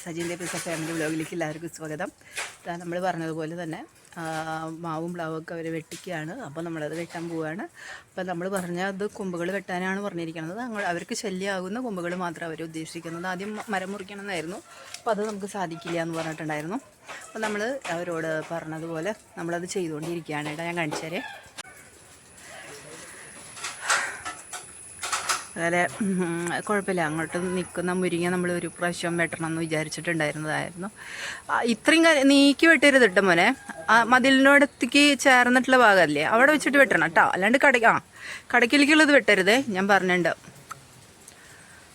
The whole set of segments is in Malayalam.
സജിൻ്റെ പിസ ഫാമിലി വ്ലോഗിലേക്ക് എല്ലാവർക്കും സ്വാഗതം. നമ്മൾ പറഞ്ഞതുപോലെ തന്നെ മാവും പ്ലാവൊക്കെ അവർ വെട്ടിക്കുകയാണ്. അപ്പോൾ നമ്മളത് വെട്ടാൻ പോവുകയാണ്. അപ്പോൾ നമ്മൾ പറഞ്ഞത് കൊമ്പുകൾ വെട്ടാനാണ് പറഞ്ഞിരിക്കുന്നത്. അവർക്ക് ശല്യമാകുന്ന കൊമ്പുകൾ മാത്രം അവർ ഉദ്ദേശിക്കുന്നത്. ആദ്യം മരം മുറിക്കണമെന്നായിരുന്നു. അപ്പോൾ അത് നമുക്ക് സാധിക്കില്ല എന്ന് പറഞ്ഞിട്ടുണ്ടായിരുന്നു. അപ്പോൾ നമ്മൾ അവരോട് പറഞ്ഞതുപോലെ നമ്മളത് ചെയ്തുകൊണ്ടിരിക്കുകയാണ്. കേട്ടോ, ഞാൻ കാണിച്ചു തരാം. അതുപോലെ കുഴപ്പമില്ല, അങ്ങോട്ട് നിൽക്കുന്ന മുരിങ്ങ നമ്മൾ ഒരു പ്രാവശ്യം വെട്ടണം എന്ന് വിചാരിച്ചിട്ടുണ്ടായിരുന്നതായിരുന്നു. ഇത്രയും നീക്കി വെട്ടരുത് കേട്ടോ മോനെ. മതിലിനോടത്തേക്ക് ചേർന്നിട്ടുള്ള ഭാഗമല്ലേ അവിടെ വെച്ചിട്ട് വെട്ടണം കേട്ടോ, അല്ലാണ്ട് കടക്കിലേക്കുള്ളത് വെട്ടരുതേ, ഞാൻ പറഞ്ഞിട്ടുണ്ട്.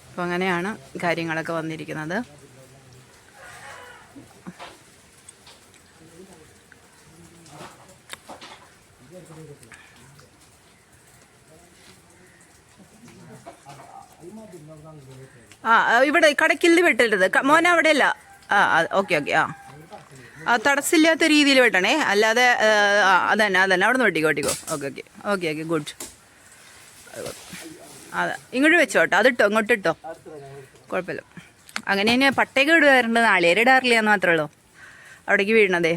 അപ്പോൾ അങ്ങനെയാണ് കാര്യങ്ങളൊക്കെ വന്നിരിക്കുന്നത്. ഇവിടെ കടക്കിൽ വെട്ടരുത് മോനെ, അവിടെയല്ല. ഓക്കെ. തടസ്സമില്ലാത്ത രീതിയിൽ വെട്ടണേ, അല്ലാതെ അതന്നെ അവിടെ നിന്ന് വെട്ടിക്കോ. Okay good. അതെ, ഇങ്ങോട്ട് വെച്ചോട്ടോ, അതിട്ടോ, ഇങ്ങോട്ട് ഇട്ടോ, കുഴപ്പമില്ല. അങ്ങനെ തന്നെ പട്ടയൊക്കെ ഇടുവാറുണ്ട്, നാളികേരം ഇടാറില്ല എന്ന് മാത്രമേ ഉള്ളൂ അവിടേക്ക് വീഴണതേ.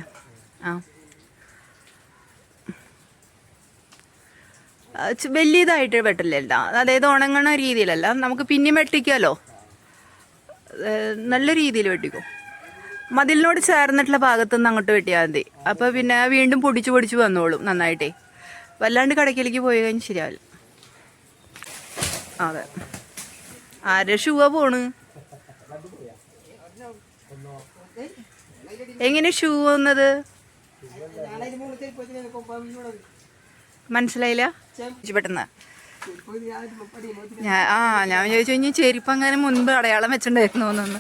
വലിയതായിട്ട് വെട്ടില്ല, അതായത് ഉണങ്ങണ രീതിയിലല്ല, നമുക്ക് പിന്നെയും വെട്ടിക്കാമല്ലോ, നല്ല രീതിയിൽ വെട്ടിക്കും. മതിലിനോട് ചേർന്നിട്ടുള്ള ഭാഗത്തുനിന്ന് അങ്ങോട്ട് വെട്ടിയാൽ മതി. അപ്പോൾ പിന്നെ വീണ്ടും പൊടിച്ച് വന്നോളും നന്നായിട്ടേ. വല്ലാണ്ട് കടക്കിലേക്ക് പോയി കഴിഞ്ഞാൽ ശരിയാവില്ല. അതെ, ആരെ ഷൂവാ പോണ്? എങ്ങനെ ഷൂ വന്നത് മനസ്സിലായില്ല പെട്ടെന്ന്. ഞാൻ ചോദിച്ചു കഴിഞ്ഞാൽ ചെരുപ്പ് അങ്ങനെ മുൻപ് അടയാളം വെച്ചിട്ടുണ്ടായിരുന്നു എന്നൊന്ന്.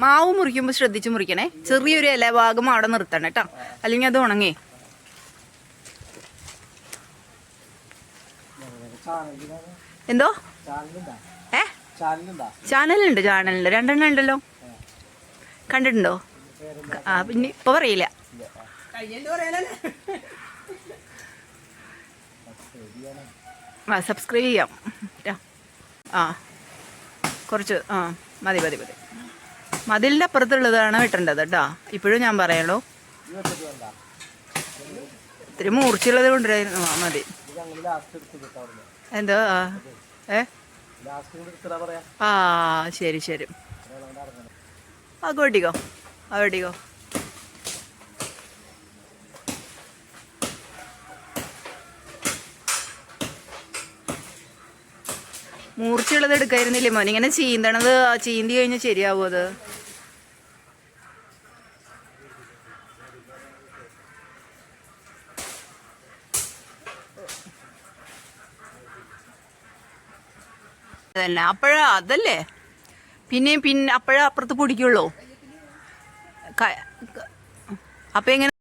മാവ് മുറിക്കുമ്പോൾ ശ്രദ്ധിച്ച് മുറിക്കണേ, ചെറിയൊരു ഇല ഭാഗം അവിടെ നിർത്തണം കേട്ടോ, അല്ലെങ്കിൽ അത് ഉണങ്ങേ. എന്തോ ചാനലുണ്ട് 2 ഉണ്ടല്ലോ, കണ്ടിട്ടുണ്ടോ? പിന്നെ ഇപ്പൊ പറയില്ല. സബ്സ്ക്രൈബ് ചെയ്യാം. കുറച്ച് മതി. മതിലിൻ്റെ അപ്പുറത്തുള്ളതാണ് വെട്ടേണ്ടത് കേട്ടോ. ഇപ്പോഴും ഞാൻ പറയാലോ, ഇത്തിരി മൂർച്ചയുള്ളത് കൊണ്ടുവരായിരുന്നു. മതി. എന്തോ ശരി. വെട്ടിക്കോ. മൂർച്ചയുള്ളത് എടുക്കായിരുന്നില്ലേ മോൻ? ഇങ്ങനെ ചീന്തണത് ചീന്തി കഴിഞ്ഞാൽ ശരിയാവോ അത്? അതന്നെ അതല്ലേ പിന്നെ അപ്പുറത്ത് പൊടിക്കുള്ളൂ. അപ്പം എങ്ങനെ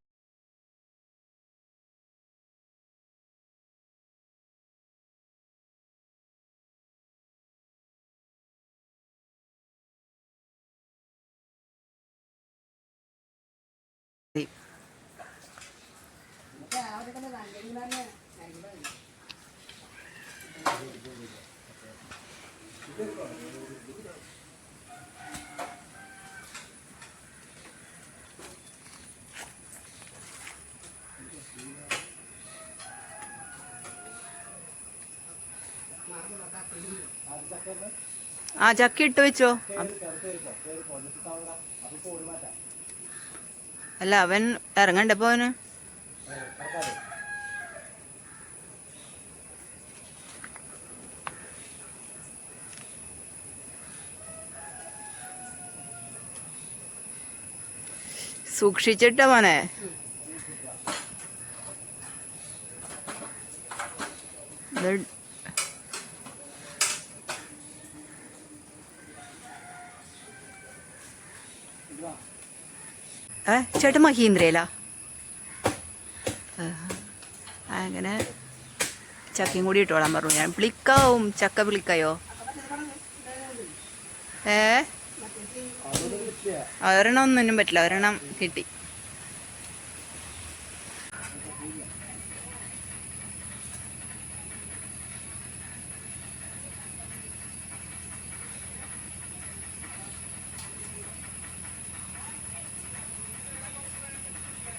ചക്ക ഇട്ട് വെച്ചോ. അല്ല, അവൻ ഇറങ്ങണ്ടപ്പോ അവന്. സൂക്ഷിച്ചിട്ട മോനെ. ചേട്ടൻ മഹീന്ദ്രയിലാ. അങ്ങനെ ചക്കയും കൂടി ഇട്ടോളാൻ പറഞ്ഞു ഞാൻ. പിളിക്കാവും, ചക്ക പിളിക്കായോ? ഒരെണ്ണം ഒന്നിനും പറ്റില്ല, ഒരെണ്ണം കിട്ടി.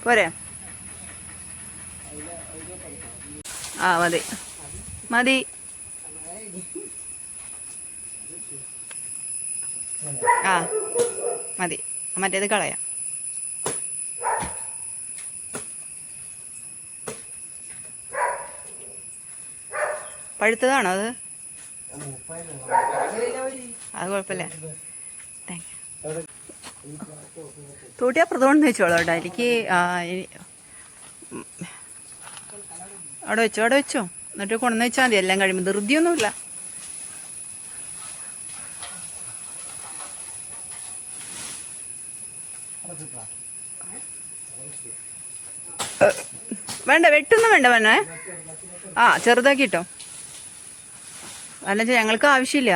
പോരെ? ആ മതി മതി. ആ മതി, മറ്റേത് കളയാം. പഴുത്തതാണോ അത്? അത് കുഴപ്പമില്ല. Thank you. തൂട്ടി അപ്പുറത്തോണ്ട് വെച്ചോളൂ കേട്ടോ. എനിക്ക് അവിടെ വെച്ചോ, അവിടെ വെച്ചോ. എന്നിട്ട് കൊണ്ടുവന്ന് വെച്ചാൽ മതി. എല്ലാം കഴിയുമ്പോൾ ധൃതിയൊന്നുമില്ല. വേണ്ട, വെട്ടൊന്നും വേണ്ട വേണേ. ആ ചെറുതാക്കിട്ടോ. അല്ല ഞങ്ങൾക്ക് ആവശ്യമില്ല.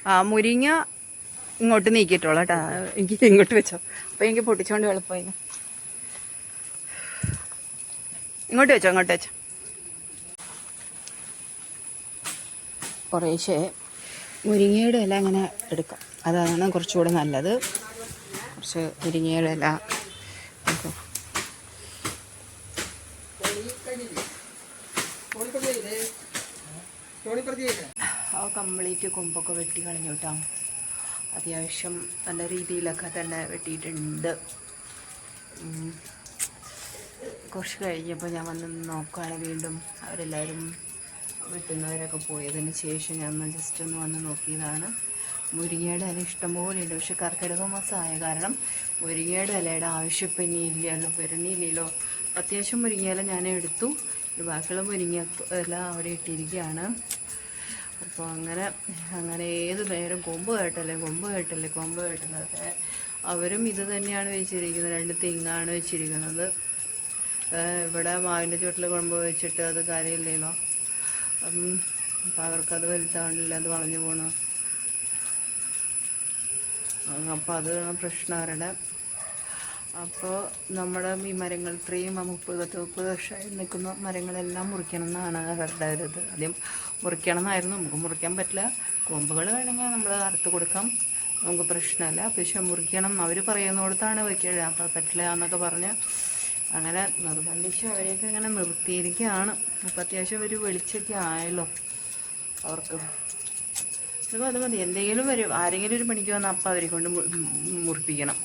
ആ മുരിങ്ങ ഇങ്ങോട്ട് നീക്കിയിട്ടോളൂ കേട്ടോ. എനിക്ക് ഇങ്ങോട്ട് വെച്ചോ. അപ്പോൾ എനിക്ക് പൊട്ടിച്ചോണ്ട് എളുപ്പമായി. ഇങ്ങോട്ട് വെച്ചോ, ഇങ്ങോട്ട് വെച്ചോ. കുറേശ്ശെ മുരിങ്ങയുടെ ഇല അങ്ങനെ എടുക്കാം. അതാണ് കുറച്ചുകൂടെ നല്ലത്. കുറച്ച് മുരിങ്ങയുടെ ഇല കംപ്ലീറ്റ് കൊമ്പൊക്കെ വെട്ടി കളഞ്ഞു കേട്ടോ. അത്യാവശ്യം നല്ല രീതിയിലൊക്കെ തന്നെ വെട്ടിയിട്ടുണ്ട്. കുറച്ച് കഴിഞ്ഞപ്പോൾ ഞാൻ വന്ന് നോക്കുകയാണ്. വീണ്ടും അവരെല്ലാവരും വെട്ടുന്നവരൊക്കെ പോയതിന് ശേഷം ഞാൻ ജസ്റ്റ് ഒന്ന് വന്ന് നോക്കിയതാണ്. മുരിങ്ങയുടെ ഇല ഇഷ്ടംപോലെ ഉണ്ട്. പക്ഷെ കർക്കിടക മാസമായ കാരണം മുരിങ്ങയുടെ ഇലയുടെ ആവശ്യം ഇപ്പം ഇനി ഇല്ലല്ലോ, വരണില്ലല്ലോ. അത്യാവശ്യം മുരിങ്ങയില ഞാൻ എടുത്തു. ബാക്കിയുള്ള മുരിങ്ങ ഇല അവിടെ ഇട്ടിരിക്കുകയാണ്. അപ്പോൾ അങ്ങനെ ഏത് നേരം കൊമ്പ് കേട്ടല്ലേ അതൊക്കെ അവരും ഇത് തന്നെയാണ് വെച്ചിരിക്കുന്നത്. 2 തെങ്ങാണ് വെച്ചിരിക്കുന്നത്. ഇവിടെ മാവിൻ്റെ ചുവട്ടിൽ കൊമ്പ് വെച്ചിട്ട് അത് കാര്യമില്ലല്ലോ. അപ്പോൾ അവർക്കത് വലുതാണില്ല, അത് വളഞ്ഞു പോകണം. അപ്പോൾ അത് പ്രശ്നം അവരുടെ. അപ്പോൾ നമ്മുടെ ഈ മരങ്ങൾ ഇത്രയും 30 വർഷമായി നിൽക്കുന്ന മരങ്ങളെല്ലാം മുറിക്കണം എന്നാണ് അവരുടെ ഒരു ഇത്. ആദ്യം മുറിക്കണം എന്നായിരുന്നു. നമുക്ക് മുറിക്കാൻ പറ്റില്ല. കൊമ്പുകൾ വേണമെങ്കിൽ നമ്മൾ അറുത്ത് കൊടുക്കാം, നമുക്ക് പ്രശ്നമല്ല. പക്ഷെ മുറിക്കണം അവർ പറയുന്നിടത്താണ് വയ്ക്കുക. അപ്പോൾ പറ്റില്ല എന്നൊക്കെ പറഞ്ഞ് അങ്ങനെ നിർബന്ധിച്ച് അവരെയൊക്കെ ഇങ്ങനെ നിർത്തിയിരിക്കുകയാണ്. അപ്പോൾ അത്യാവശ്യം ഒരു വെളിച്ചൊക്കെ ആയല്ലോ അവർക്ക്. അത് മതി. എന്തെങ്കിലും വരും, ആരെങ്കിലും ഒരു പണിക്ക് വന്നാൽ അപ്പം അവരെ കൊണ്ട് മുറിപ്പിക്കണം.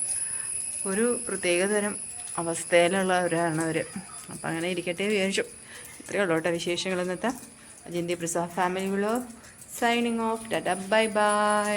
ഒരു പ്രത്യേകതരം അവസ്ഥയിലുള്ളവരാണ് അവർ. അപ്പം അങ്ങനെ ഇരിക്കട്ടെ വിചാരിച്ചു. ഇത്രയേ ഉള്ളൂ കേട്ടോ വിശേഷങ്ങൾ ഇന്നത്തെ. Ajinthi Prasad family vlog signing off. Tata bye by.